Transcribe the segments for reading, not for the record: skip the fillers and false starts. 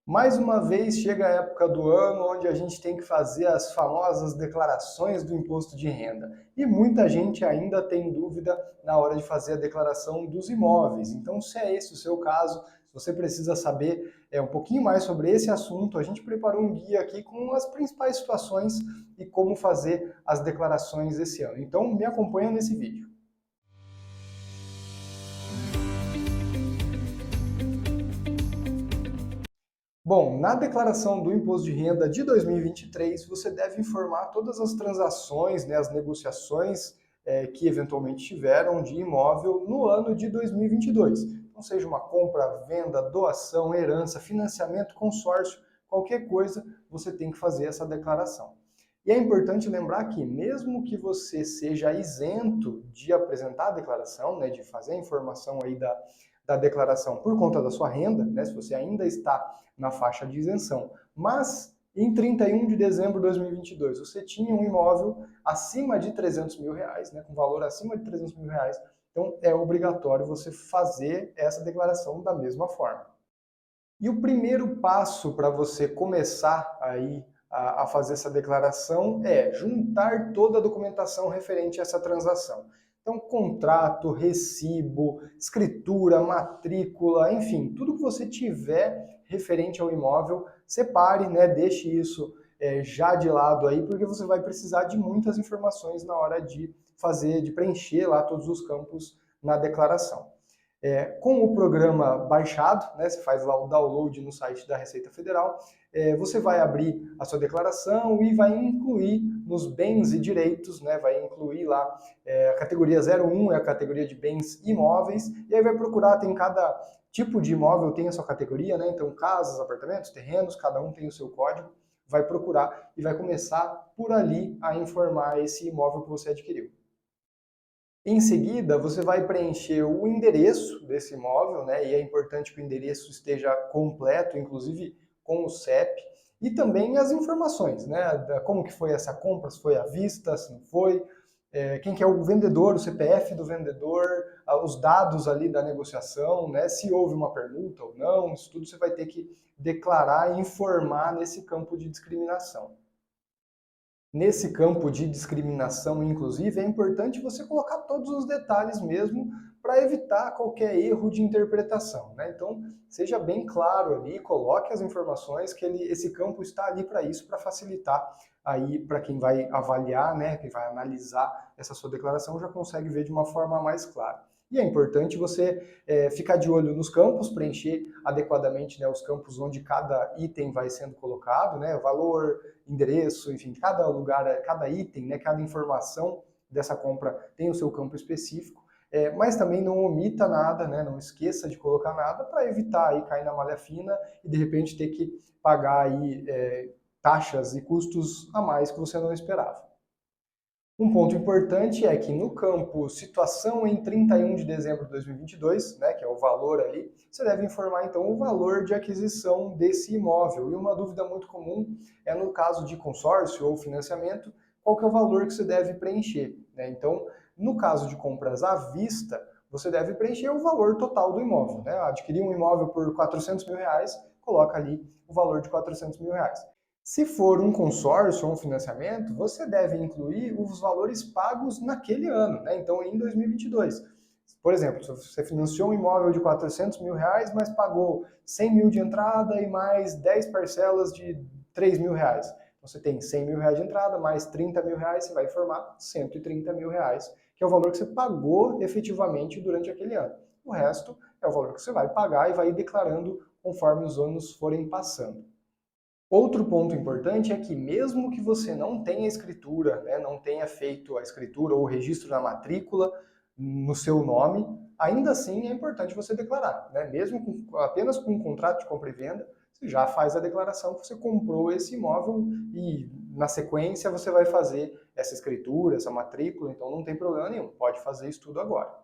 Mais uma vez chega a época do ano onde a gente tem que fazer as famosas declarações do imposto de renda. E muita gente ainda tem dúvida na hora de fazer a declaração dos imóveis. Então, se é esse o seu caso, se você precisa saber um pouquinho mais sobre esse assunto, a gente preparou um guia aqui com as principais situações e como fazer as declarações esse ano. Então, me acompanha nesse vídeo. Bom, na declaração do imposto de renda de 2023, você deve informar todas as transações, né, as negociações que eventualmente tiveram de imóvel no ano de 2022. Então, seja uma compra, venda, doação, herança, financiamento, consórcio, qualquer coisa, você tem que fazer essa declaração. E é importante lembrar que, mesmo que você seja isento de apresentar a declaração, né, de fazer a informação aí da declaração por conta da sua renda, né, se você ainda está na faixa de isenção, mas em 31 de dezembro de 2022 você tinha um imóvel acima de 300 mil reais, né, com valor acima de 300 mil reais, então é obrigatório você fazer essa declaração da mesma forma. E o primeiro passo para você começar aí a fazer essa declaração é juntar toda a documentação referente a essa transação. Então, contrato, recibo, escritura, matrícula, enfim, tudo que você tiver referente ao imóvel, separe, né, deixe isso já de lado aí, porque você vai precisar de muitas informações na hora de fazer, de preencher lá todos os campos na declaração. Com o programa baixado, né, você faz lá o download no site da Receita Federal, você vai abrir a sua declaração e vai incluir nos bens e direitos, né, vai incluir lá a categoria 01, é a categoria de bens imóveis, e aí vai procurar, tem cada tipo de imóvel, tem a sua categoria, né, então casas, apartamentos, terrenos, cada um tem o seu código, vai procurar e vai começar por ali a informar esse imóvel que você adquiriu. Em seguida, você vai preencher o endereço desse imóvel, né? E é importante que o endereço esteja completo, inclusive com o CEP, e também as informações, né? Como que foi essa compra, se foi à vista, se não foi, quem que é o vendedor, o CPF do vendedor, os dados ali da negociação, né? Se houve uma permuta ou não, isso tudo você vai ter que declarar e informar nesse campo de discriminação. Nesse campo de discriminação, inclusive, é importante você colocar todos os detalhes mesmo para evitar qualquer erro de interpretação, né? Então, seja bem claro ali, coloque as informações que esse campo está ali para isso, para facilitar aí para quem vai avaliar, né, quem vai analisar essa sua declaração, já consegue ver de uma forma mais clara. E é importante você ficar de olho nos campos, preencher adequadamente, né, os campos onde cada item vai sendo colocado, né, valor, endereço, enfim, cada lugar, cada item, né, cada informação dessa compra tem o seu campo específico, mas também não omita nada, né, não esqueça de colocar nada para evitar aí cair na malha fina e de repente ter que pagar aí taxas e custos a mais que você não esperava. Um ponto importante é que no campo situação em 31 de dezembro de 2022, né, que é o valor ali, você deve informar então o valor de aquisição desse imóvel. E uma dúvida muito comum é no caso de consórcio ou financiamento, qual que é o valor que você deve preencher, né? Então, no caso de compras à vista, você deve preencher o valor total do imóvel, né? Adquirir um imóvel por 400 mil reais, coloca ali o valor de 400 mil reais. Se for um consórcio ou um financiamento, você deve incluir os valores pagos naquele ano, né? Então, em 2022. Por exemplo, se você financiou um imóvel de 400 mil reais, mas pagou 100 mil de entrada e mais 10 parcelas de 3 mil reais. Então, você tem 100 mil reais de entrada, mais 30 mil reais, você vai formar 130 mil reais, que é o valor que você pagou efetivamente durante aquele ano. O resto é o valor que você vai pagar e vai ir declarando conforme os anos forem passando. Outro ponto importante é que mesmo que você não tenha escritura, né, não tenha feito a escritura ou o registro na matrícula no seu nome, ainda assim é importante você declarar, né? Mesmo apenas com um contrato de compra e venda, você já faz a declaração que você comprou esse imóvel e na sequência você vai fazer essa escritura, essa matrícula, então não tem problema nenhum, pode fazer isso tudo agora.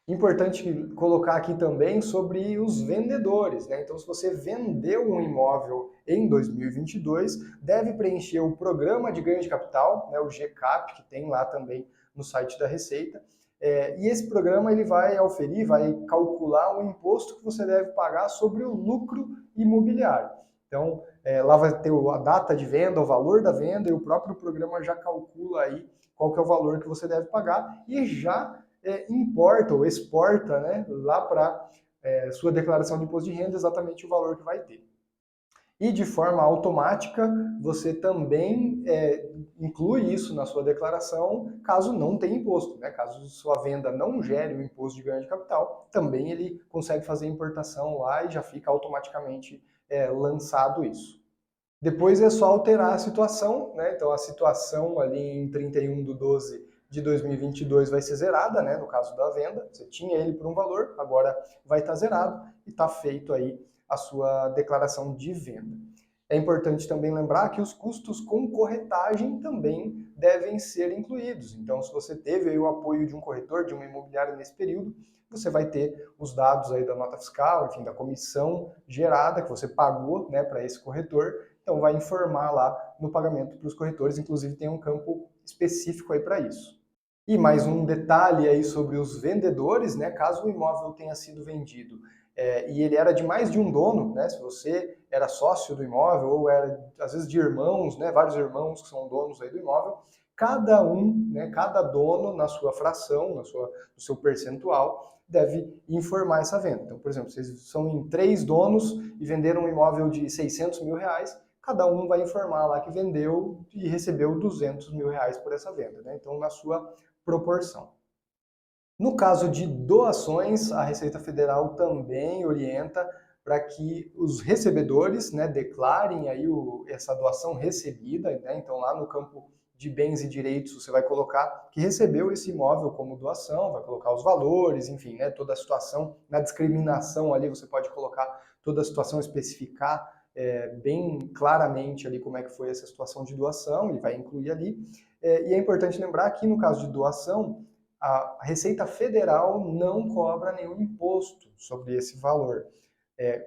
Importante colocar aqui também sobre os vendedores, né? Então, se você vendeu um imóvel em 2022, deve preencher o programa de ganho de capital, né, o GCAP, que tem lá também no site da Receita. E esse programa ele vai auferir, vai calcular o imposto que você deve pagar sobre o lucro imobiliário. Então, lá vai ter a data de venda, o valor da venda, e o próprio programa já calcula aí qual que é o valor que você deve pagar e já importa ou exporta, né, lá para sua declaração de imposto de renda exatamente o valor que vai ter. E de forma automática, você também inclui isso na sua declaração, caso não tenha imposto, né? Caso sua venda não gere o imposto de ganho de capital, também ele consegue fazer a importação lá e já fica automaticamente lançado isso. Depois é só alterar a situação, né? Então a situação ali em 31/12 de 2022 vai ser zerada, né? No caso da venda, você tinha ele por um valor, agora vai estar zerado e está feito aí a sua declaração de venda. É importante também lembrar que os custos com corretagem também devem ser incluídos. Então, se você teve aí o apoio de um corretor, de uma imobiliária nesse período, você vai ter os dados aí da nota fiscal, enfim, da comissão gerada que você pagou, né, para esse corretor. Então, vai informar lá no pagamento para os corretores, inclusive tem um campo específico aí para isso. E mais um detalhe aí sobre os vendedores, né? Caso o imóvel tenha sido vendido e ele era de mais de um dono, né? Se você era sócio do imóvel ou era às vezes de irmãos, né? Vários irmãos que são donos aí do imóvel, cada um, né? Cada dono na sua fração, no seu percentual, deve informar essa venda. Então, por exemplo, vocês são em 3 donos e venderam um imóvel de 600 mil reais, cada um vai informar lá que vendeu e recebeu 200 mil reais por essa venda, né? Então, na sua proporção. No caso de doações, a Receita Federal também orienta para que os recebedores, né, declarem aí essa doação recebida, né? Então lá no campo de bens e direitos você vai colocar que recebeu esse imóvel como doação, vai colocar os valores, enfim, né, toda a situação. Na discriminação ali você pode colocar toda a situação, especificar bem claramente ali como é que foi essa situação de doação e vai incluir ali. E é importante lembrar que no caso de doação, a Receita Federal não cobra nenhum imposto sobre esse valor.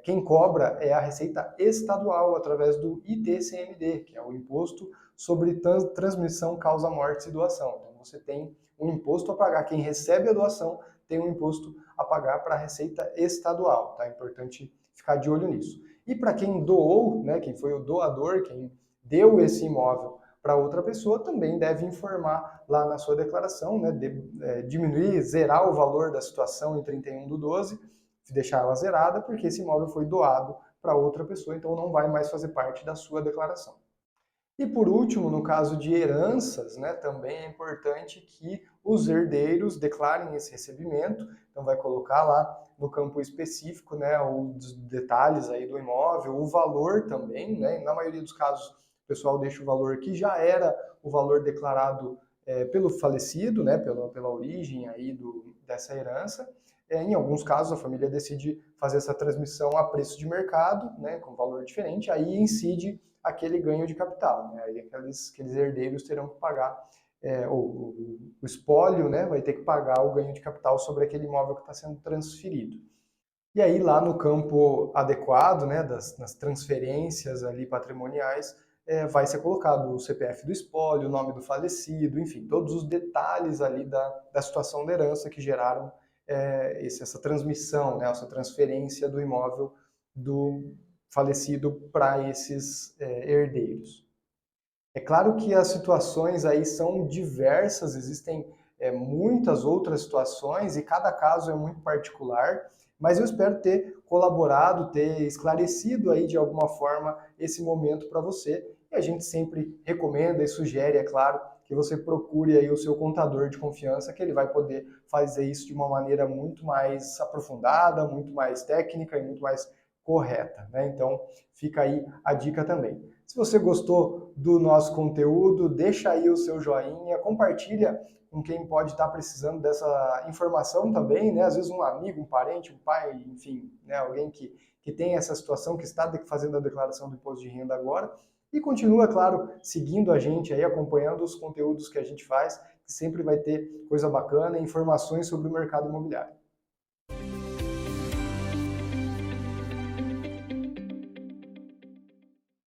Quem cobra é a Receita Estadual, através do ITCMD, que é o Imposto sobre Transmissão, Causa, Morte e Doação. Então você tem um imposto a pagar. Quem recebe a doação tem um imposto a pagar para a Receita Estadual. Tá? É importante ficar de olho nisso. E para quem doou, né, quem foi o doador, quem deu esse imóvel para outra pessoa, também deve informar lá na sua declaração, né, diminuir, zerar o valor da situação em 31/12, deixar ela zerada, porque esse imóvel foi doado para outra pessoa, então não vai mais fazer parte da sua declaração. E por último, no caso de heranças, né, também é importante que os herdeiros declarem esse recebimento, então vai colocar lá no campo específico, né, os detalhes aí do imóvel, o valor também, né, na maioria dos casos o pessoal deixa o valor que já era o valor declarado pelo falecido, né, pela origem aí dessa herança. Em alguns casos, a família decide fazer essa transmissão a preço de mercado, né, com valor diferente, aí incide aquele ganho de capital. Né? Aí aqueles herdeiros terão que pagar, o espólio, né, vai ter que pagar o ganho de capital sobre aquele imóvel que está sendo transferido. E aí lá no campo adequado, né, nas transferências ali patrimoniais, vai ser colocado o CPF do espólio, o nome do falecido, enfim, todos os detalhes ali da situação da herança que geraram essa transmissão, né, essa transferência do imóvel do falecido para esses herdeiros. É claro que as situações aí são diversas, existem muitas outras situações e cada caso é muito particular, mas eu espero ter colaborado, ter esclarecido aí de alguma forma esse momento para você. E a gente sempre recomenda e sugere, é claro, que você procure aí o seu contador de confiança, que ele vai poder fazer isso de uma maneira muito mais aprofundada, muito mais técnica e muito mais correta, né? Então, fica aí a dica também. Se você gostou do nosso conteúdo, deixa aí o seu joinha, compartilha com quem pode estar precisando dessa informação também, né? Às vezes um amigo, um parente, um pai, enfim, né? Alguém que tem essa situação, que está fazendo a declaração do imposto de renda agora. E continua, claro, seguindo a gente aí, acompanhando os conteúdos que a gente faz, que sempre vai ter coisa bacana e informações sobre o mercado imobiliário.